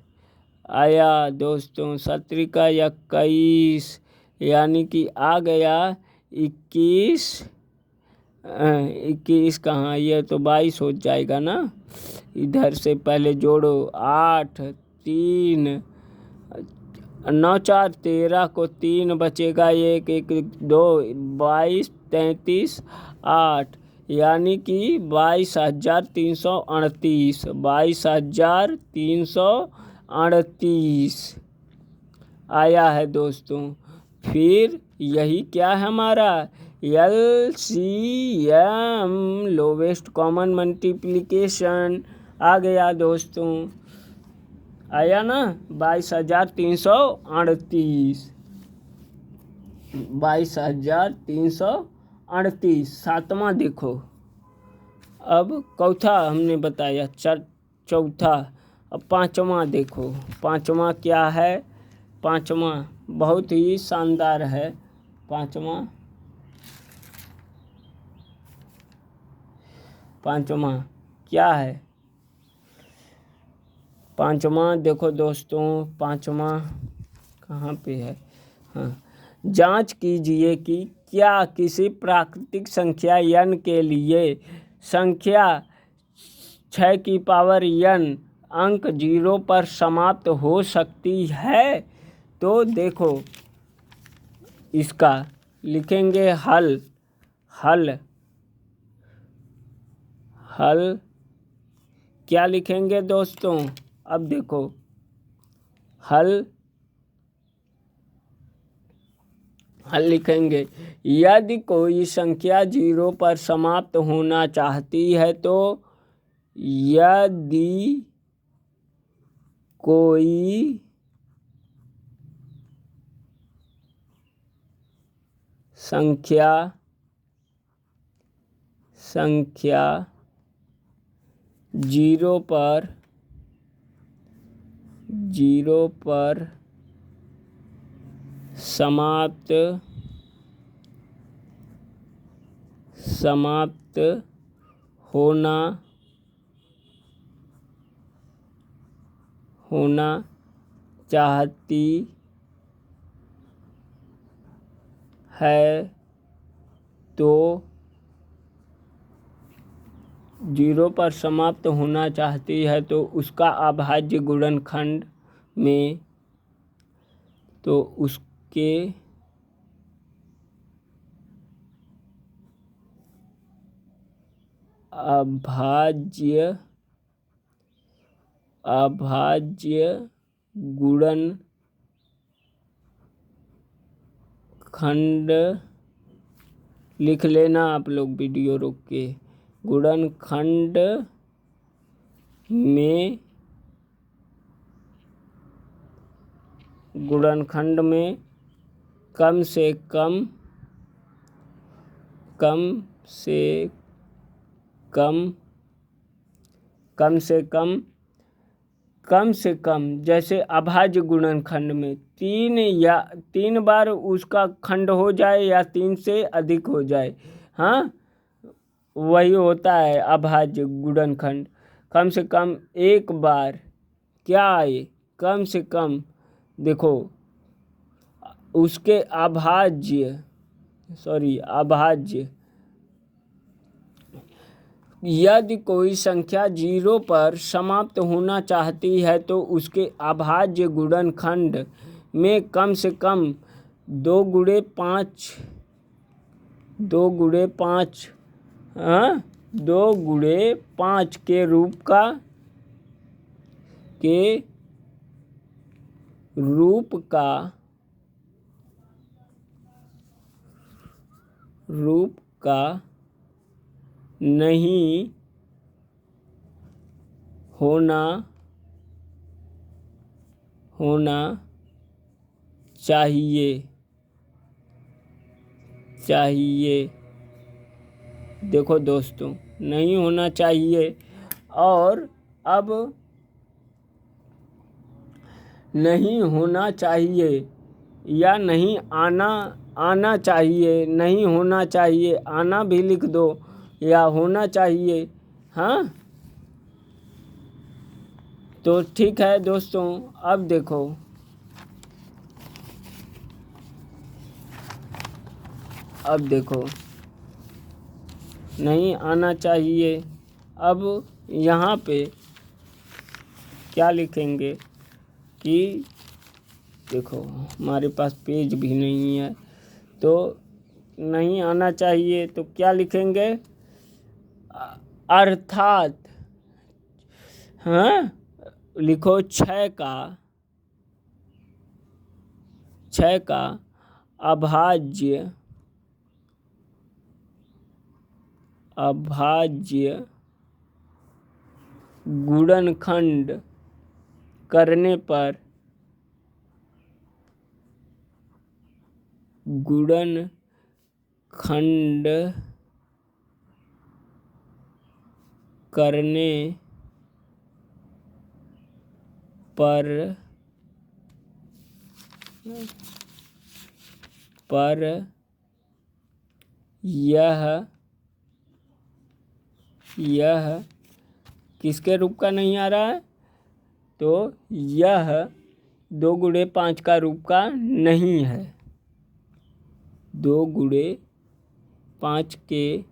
आया दोस्तों, 7 त्रिका 21, यानी कि आ गया 21 कहाँ, ये तो 22 हो जाएगा ना। इधर से पहले जोड़ो 8 3 9 4 13 को 3 बचेगा, 1 1 2 22 33 8, यानी कि 22,338 22,338 आया है दोस्तों। फिर यही क्या है हमारा LCM, लोवेस्ट कॉमन मल्टीप्लिकेशन आ गया दोस्तों, आया ना 22,338, 22,338। सातवां देखो, अब चौथा हमने बताया, चौथा। अब पाँचवा देखो, पाँचवा क्या है, पाँचवा बहुत ही शानदार है। पाँचवा क्या है, पाँचवा देखो दोस्तों, पाँचवा कहाँ पे है, हाँ, जांच कीजिए कि क्या किसी प्राकृतिक संख्या n के लिए संख्या 6 की पावर n अंक 0 पर समाप्त हो सकती है। तो देखो इसका लिखेंगे हल क्या लिखेंगे दोस्तों, अब देखो हल लिखेंगे, यदि कोई संख्या 0 पर समाप्त होना चाहती है तो यदि कोई संख्या 0 पर समाप्त होना चाहती है तो 0 पर समाप्त होना चाहती है तो उसका अभाज्य गुणनखंड में, तो उसके अभाज्य गुणनखंड लिख लेना आप लोग वीडियो रोक के, गुणनखंड में कम से कम जैसे अभाज्य गुणनखंड में 3 बार उसका खंड हो जाए या 3 से अधिक हो जाए, हाँ वही होता है अभाज्य गुणनखंड। कम से कम एक बार क्या आए, कम से कम देखो उसके अभाज्य यदि कोई संख्या 0 पर समाप्त होना चाहती है तो उसके अभाज्य गुणनखंड में कम से कम 2 गुणे 5 के रूप का नहीं होना चाहिए। देखो दोस्तों नहीं होना चाहिए, और अब नहीं होना चाहिए या नहीं आना चाहिए, नहीं होना चाहिए आना भी लिख दो या होना चाहिए, हाँ तो ठीक है दोस्तों। अब देखो नहीं आना चाहिए। अब यहाँ पे क्या लिखेंगे कि देखो हमारे पास पेज भी नहीं है, तो नहीं आना चाहिए, तो क्या लिखेंगे? अर्थात, हाँ, लिखो छः का अभाज्य गुणनखंड करने पर यह किसके रूप का नहीं आ रहा है? तो यह 2 गुणे 5 का रूप का नहीं है। 2 गुणे 5 के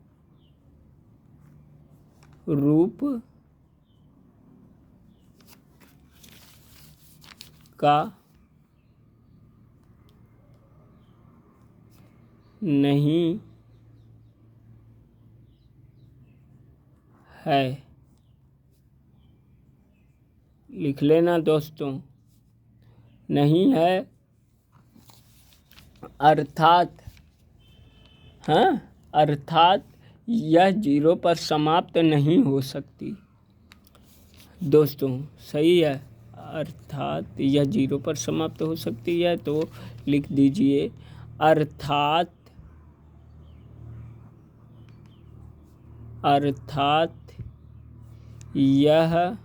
रूप का नहीं है। लिख लेना दोस्तों, नहीं है अर्थात, हाँ, अर्थात यह 0 पर समाप्त नहीं हो सकती। दोस्तों सही है, अर्थात यह 0 पर समाप्त हो सकती है, तो लिख दीजिए अर्थात यह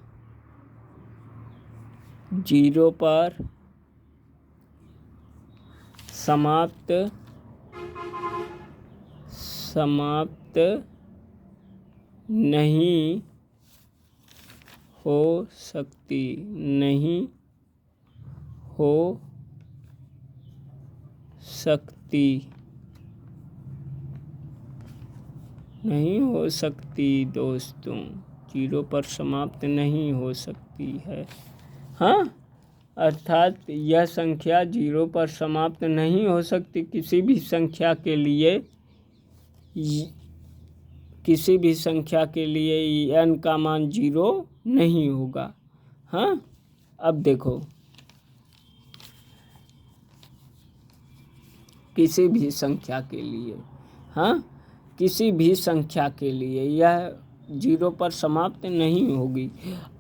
0 पर समाप्त नहीं हो सकती, नहीं हो सकती दोस्तों, 0 पर समाप्त नहीं हो सकती है। हाँ, अर्थात यह संख्या 0 पर समाप्त नहीं हो सकती। किसी भी संख्या के लिए n का मान 0 नहीं होगा। हाँ, अब देखो किसी भी संख्या के लिए, हाँ, किसी भी संख्या के लिए यह 0 पर समाप्त नहीं होगी।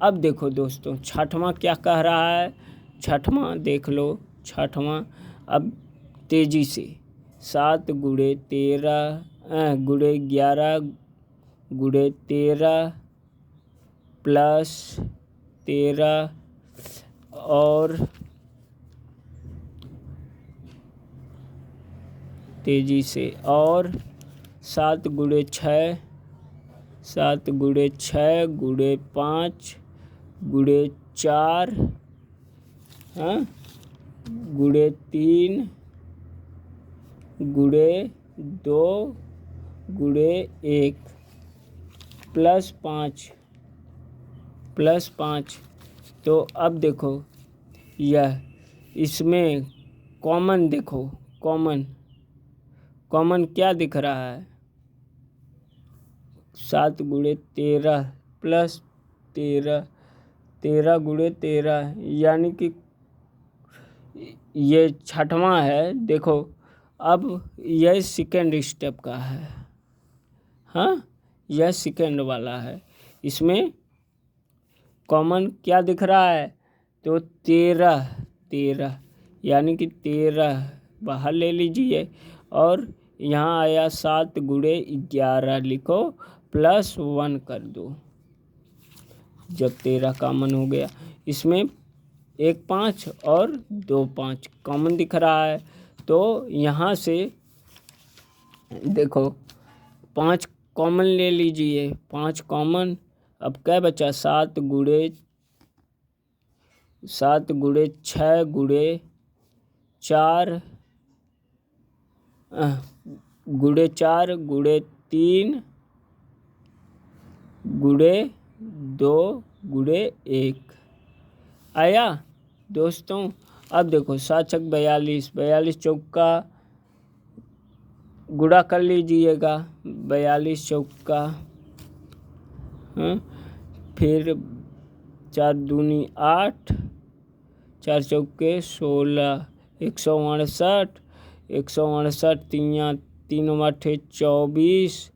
अब देखो दोस्तों छठवां क्या कह रहा है? छठवां देख लो, छठवां अब तेजी से 7 गुणे 13 गुणे 11 गुणे 13 प्लस 13 और तेजी से और 7 गुणे 6 गुणे 5 गुणे 4 गुणे 3 गुणे 2 गुणे 1 प्लस 5। तो अब देखो यह इसमें कॉमन देखो, कॉमन क्या दिख रहा है? 7 गुणे 13 प्लस 13 गुणे 13, यानी कि ये छठवां है। देखो अब यह सेकेंड स्टेप का है, हाँ, यह सेकेंड वाला है। इसमें कॉमन क्या दिख रहा है? तो 13 यानी कि 13 बाहर ले लीजिए, और यहाँ आया 7 गुणे 11, लिखो प्लस 1 कर दो। जब 13 कॉमन हो गया, इसमें 1 5 और 2 5 कॉमन दिख रहा है, तो यहाँ से देखो 5 कॉमन ले लीजिए, 5 कॉमन। अब क्या बचा? 7 गुणे 6 गुणे 4 गुणे 4 गुणे 3 गुणे 2 गुणे 1 आया दोस्तों। अब देखो 7 छक 42, 42 चौका गुणा कर लीजिएगा, 42 चौका, फिर 4 दूनी 8, 4 चौके 16, 168, 168 तीन आठे 24,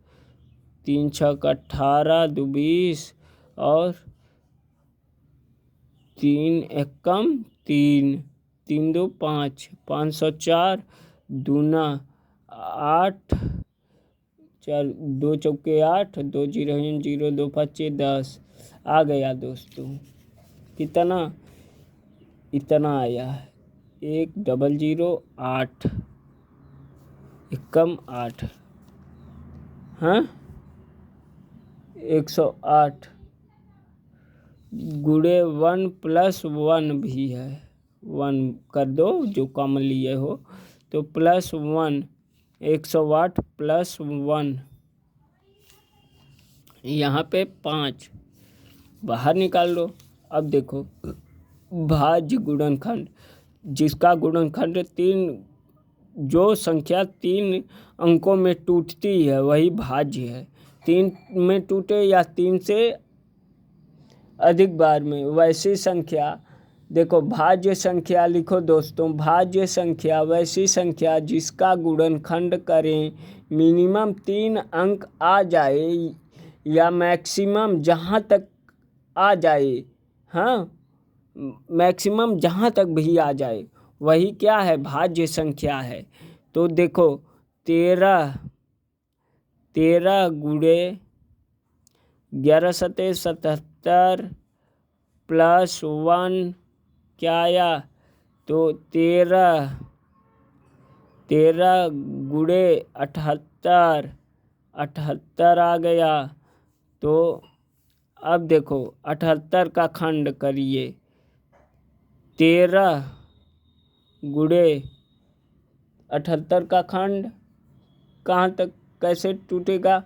3 छक 18, 2 20 और 3 एकम 3, 3 2 5, 504 दूना 8, 4 2 चौके 8, 2 जीरो 0, 2 5 10 आ गया दोस्तों। कितना? इतना आया, 1 0 8 एकम 8, हाँ 108 गुणे 1 + 1 भी है, 1 कर दो जो कॉमन लिए हो, तो +1, 108 + 1, यहाँ पे 5 बाहर निकाल लो। अब देखो भाज्य गुणनखंड, जिसका गुणनखंड 3, जो संख्या 3 अंकों में टूटती है वही भाज्य है। 3 में टूटे या 3 से अधिक बार में, वैसी संख्या, देखो भाज्य संख्या लिखो दोस्तों, भाज्य संख्या वैसी संख्या जिसका गुणनखंड करें मिनिमम 3 अंक आ जाए या मैक्सिमम जहाँ तक आ जाए, हाँ मैक्सिमम जहाँ तक भी आ जाए वही क्या है? भाज्य संख्या है। तो देखो 13 गुणे 11 सते 77 + 1 क्या आया? तो 13 गुणे 78 आ गया। तो अब देखो 78 का खंड करिए, 13 गुणे 78 का खंड कहाँ तक कैसे टूटेगा?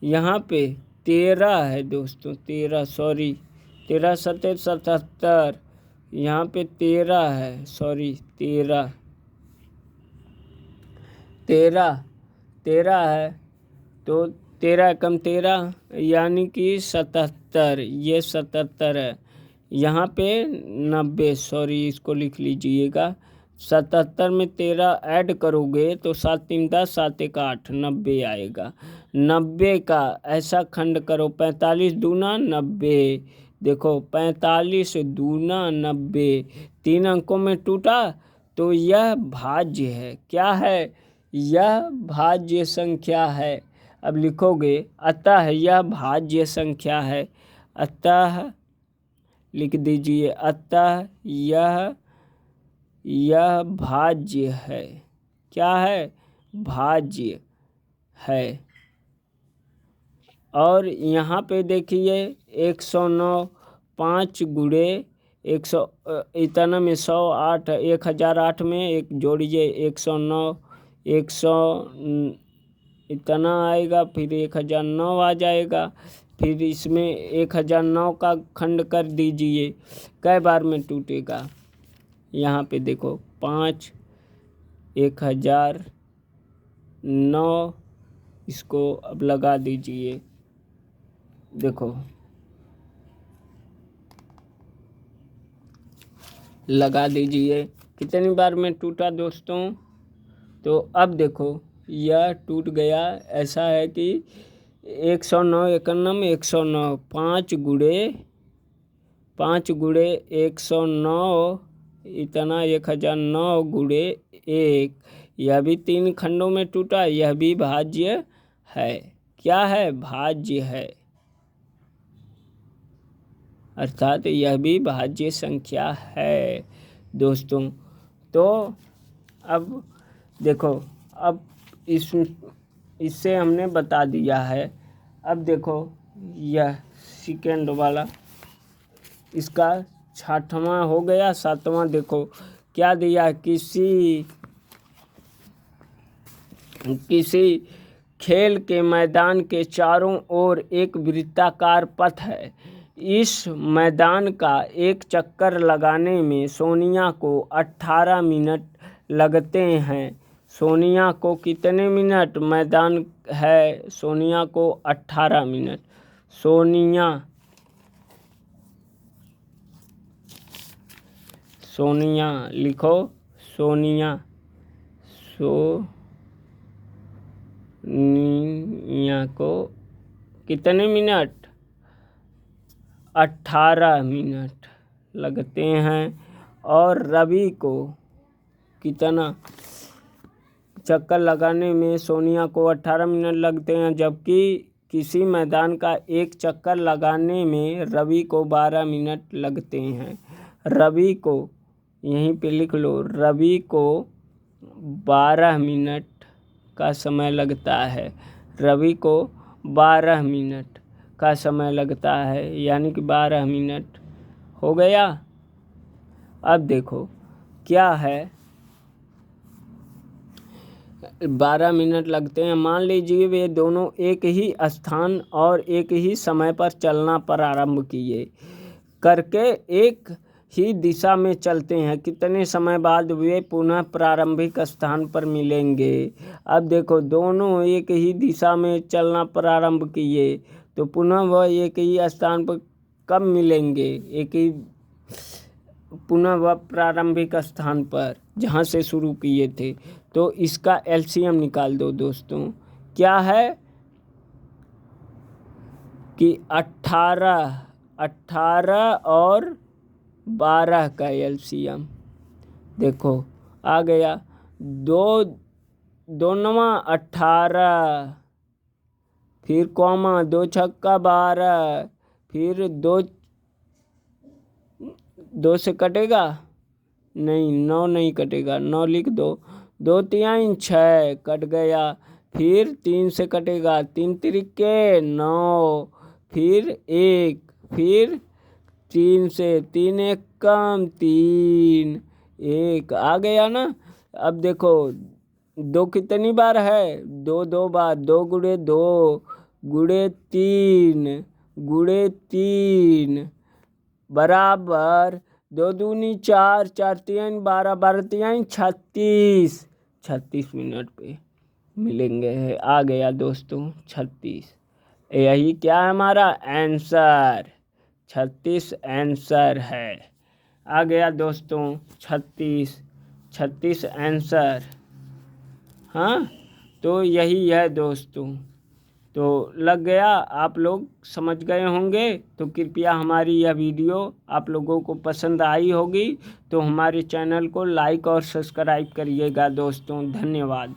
यहाँ पे 13 है दोस्तों, 13 सॉरी, 13 सते 77, यहाँ पे 13 है, सॉरी 13 है, तो 13 कम 13 यानी कि 77, ये 77 है। यहाँ पे 90, सॉरी इसको लिख लीजिएगा, 77 में 13 ऐड करोगे तो 7 3 10, 7 1 8, 90 आएगा। 90 का ऐसा खंड करो, 45 दूना 90, देखो 45 दूना 90, 3 अंकों में टूटा तो यह भाज्य है। क्या है? यह भाज्य संख्या है। अब लिखोगे अतः यह भाज्य संख्या है, अतः लिख दीजिए, अतः यह भाज्य है। क्या है? भाज्य है। और यहाँ पे देखिए 109, 5 गुणे 100, इतना में 108, 1008 में एक जोड़िए 109, 100 इतना आएगा, फिर 1009 आ जाएगा, फिर इसमें 1009 का खंड कर दीजिए, कै बार में टूटेगा? यहाँ पे देखो 5, 1009, इसको अब लगा दीजिए, देखो लगा दीजिए कितनी बार में टूटा दोस्तों? तो अब देखो यह टूट गया। ऐसा है कि 109 91 109, 5 गुणे 109 इतना 1009 गुणे 1, यह भी 3 खंडों में टूटा, यह भी भाज्य है। क्या है? भाज्य है, अर्थात यह भी भाज्य संख्या है दोस्तों। तो अब देखो, अब इससे हमने बता दिया है। अब देखो यह सेकंड वाला, इसका 6वां हो गया। 7वां देखो क्या दिया, किसी खेल के मैदान के चारों ओर एक वृत्ताकार पथ है। इस मैदान का एक चक्कर लगाने में सोनिया को 18 मिनट लगते हैं। सोनिया को कितने मिनट मैदान है? सोनिया को 18 मिनट। सोनिया लिखो। सोनिया को कितने मिनट? 18 मिनट लगते हैं। और रवि को कितना चक्कर लगाने में सोनिया को 18 मिनट लगते हैं, जबकि किसी मैदान का एक चक्कर लगाने में रवि को 12 मिनट लगते हैं। रवि को यहीं पे लिख लो, रवि को 12 मिनट का समय लगता है। रवि को 12 मिनट का समय लगता है, यानी कि 12 मिनट हो गया। अब देखो क्या है, 12 मिनट लगते हैं। मान लीजिए वे दोनों एक ही स्थान और एक ही समय पर चलना प्रारंभ किए करके एक ही दिशा में चलते हैं। कितने समय बाद वे पुनः प्रारंभिक स्थान पर मिलेंगे? अब देखो, दोनों एक ही दिशा में चलना प्रारंभ किए तो पुनः वह एक ही स्थान पर कब मिलेंगे? पुनः वह प्रारंभिक स्थान पर जहाँ से शुरू किए थे। तो इसका एलसीएम निकाल दो दोस्तों। क्या है कि 18 और 12 का एलसीएम देखो आ गया। 2 9 18, फिर कॉमा 2 छक्का 12, फिर 2 से कटेगा नहीं, 9 नहीं कटेगा, 9 लिख दो। 2 3 6 कट गया। फिर 3 से कटेगा, 3 तिरिके 9, फिर 1, फिर 3 से 3 1 कम 3 1 आ गया ना। अब देखो 2 कितनी बार है? 2 2 बार, 2 गुणे 2 गुणे 3 गुणे 3 बराबर 2 दूनी 4 4 3 12 12 3 36 मिनट पे मिलेंगे। आ गया दोस्तों 36। यही क्या है हमारा आंसर? 36 आंसर है। आ गया दोस्तों 36 आंसर। हाँ, तो यही है दोस्तों। तो लग गया, आप लोग समझ गए होंगे। तो कृपया हमारी यह वीडियो आप लोगों को पसंद आई होगी तो हमारे चैनल को लाइक और सब्सक्राइब करिएगा दोस्तों। धन्यवाद।